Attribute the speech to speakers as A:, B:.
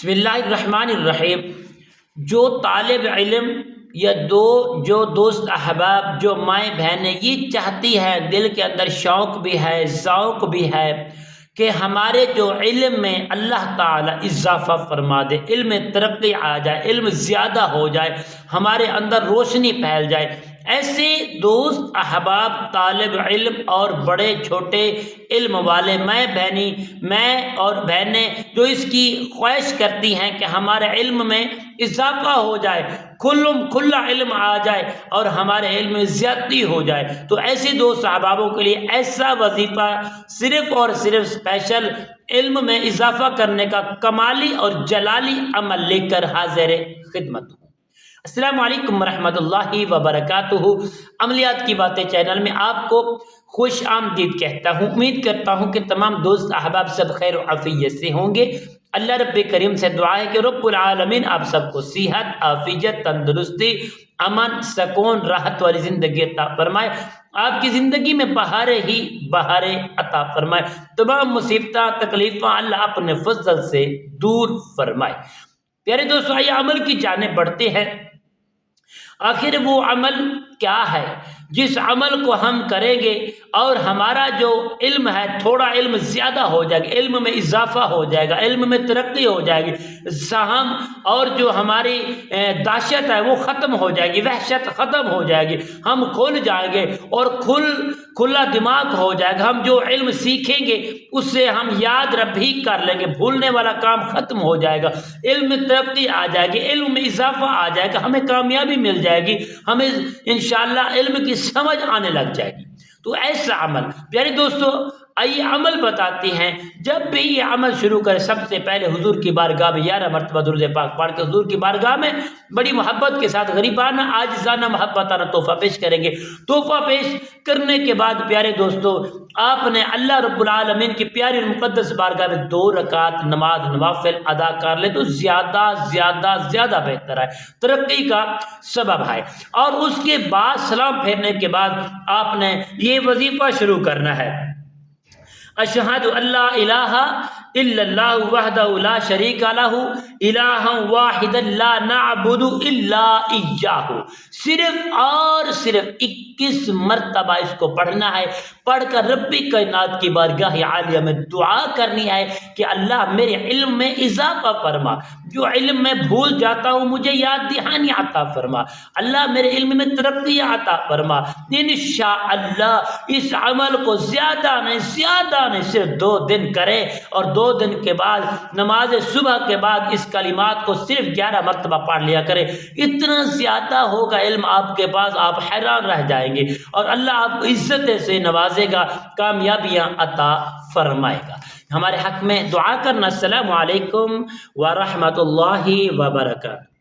A: بسم اللہ الرحمن الرحیم۔ جو طالب علم یا جو دوست احباب، جو مائیں بہنیں یہ چاہتی ہے، دل کے اندر شوق بھی ہے، ذوق بھی ہے کہ ہمارے جو علم میں اللہ تعالیٰ اضافہ فرما دے، علم میں ترقی آ جائے، علم زیادہ ہو جائے، ہمارے اندر روشنی پھیل جائے، ایسے دوست احباب، طالب علم اور بڑے چھوٹے علم والے میں اور بہنیں جو اس کی خواہش کرتی ہیں کہ ہمارے علم میں اضافہ ہو جائے، کھلا علم آ جائے اور ہمارے علم میں زیادتی ہو جائے، تو ایسے دوست احبابوں کے لیے ایسا وظیفہ صرف اور صرف اسپیشل علم میں اضافہ کرنے کا کمالی اور جلالی عمل لے کر حاضر خدمت ہوں۔ السلام علیکم ورحمۃ اللہ وبرکاتہ۔ عملیات کی باتیں چینل میں آپ کو خوش آمدید کہتا ہوں۔ امید کرتا ہوں کہ تمام دوست احباب سب خیر و عافیت سے ہوں گے۔ اللہ رب کریم سے دعا ہے کہ رب العالمین آپ سب کو صحت، عافیت، تندرستی، امن، سکون، راحت والی زندگی عطا فرمائے، آپ کی زندگی میں بہاریں ہی بہاریں عطا فرمائے، تمام مصیبتیں، تکلیفیں اللہ اپنے فضل سے دور فرمائے۔ پیارے دوستو، آئیے عمل کی جانب بڑھتے ہیں۔ آخر وہ عمل کیا ہے جس عمل کو ہم کریں گے اور ہمارا جو علم ہے، تھوڑا علم زیادہ ہو جائے گا، علم میں اضافہ ہو جائے گا، علم میں ترقی ہو جائے گی، سہم اور جو ہماری دہشت ہے وہ ختم ہو جائے گی، وحشت ختم ہو جائے گی، ہم کھل جائیں گے اور کھلا دماغ ہو جائے گا۔ ہم جو علم سیکھیں گے اس سے ہم یاد بھی کر لیں گے، بھولنے والا کام ختم ہو جائے گا، علم میں ترقی آ جائے گی، علم میں اضافہ آ جائے گا، ہمیں کامیابی مل جائے گی، ہمیں انشاءاللہ علم کی سمجھ آنے لگ جائے گی۔ تو ایسا عمل، پیارے دوستو، آئیے عمل بتاتے ہیں۔ جب بھی یہ عمل شروع کرے، سب سے پہلے حضور کی بارگاہ میں 11 مرتبہ درود پاک پڑھ کے حضور کی بارگاہ میں بڑی محبت کے ساتھ غریبانہ، عاجزانہ، محبتانہ تحفہ پیش کریں گے۔ تحفہ پیش کرنے کے بعد پیارے دوستو، آپ نے اللہ رب العالمین کی پیاری مقدس بارگاہ میں 2 رکعت نماز نوافل ادا کر لے تو زیادہ بہتر ہے، ترقی کا سبب ہے۔ اور اس کے بعد سلام پھیرنے کے بعد آپ نے یہ وظیفہ شروع کرنا ہے: اشہد ان لا الہ الا اللہ وحدہ لا شریک لہ الہ واحد لا نعبد الا ایاہ۔ صرف اور صرف 21 مرتبہ اس کو پڑھنا ہے۔ پڑھ کر رب کائنات کی بارگاہ عالیہ میں دعا کرنی ہے کہ اللہ میرے علم میں اضافہ فرما، جو علم میں بھول جاتا ہوں مجھے یاد دہانی عطا فرما، اللہ میرے علم میں ترقی عطا فرما۔ انشاءاللہ اس عمل کو زیادہ نہیں صرف 2 دن کرے اور 2 دن کے بعد نماز صبح کے بعد اس کلمات کو صرف 11 مرتبہ پڑھ لیا کرے۔ اتنا زیادہ ہوگا علم آپ کے پاس، آپ حیران رہ جائیں گے اور اللہ آپ کو عزت سے نوازے گا، کامیابیاں عطا فرمائے گا۔ ہمارے حق میں دعا کرنا۔ السلام علیکم ورحمۃ اللہ وبرکاتہ۔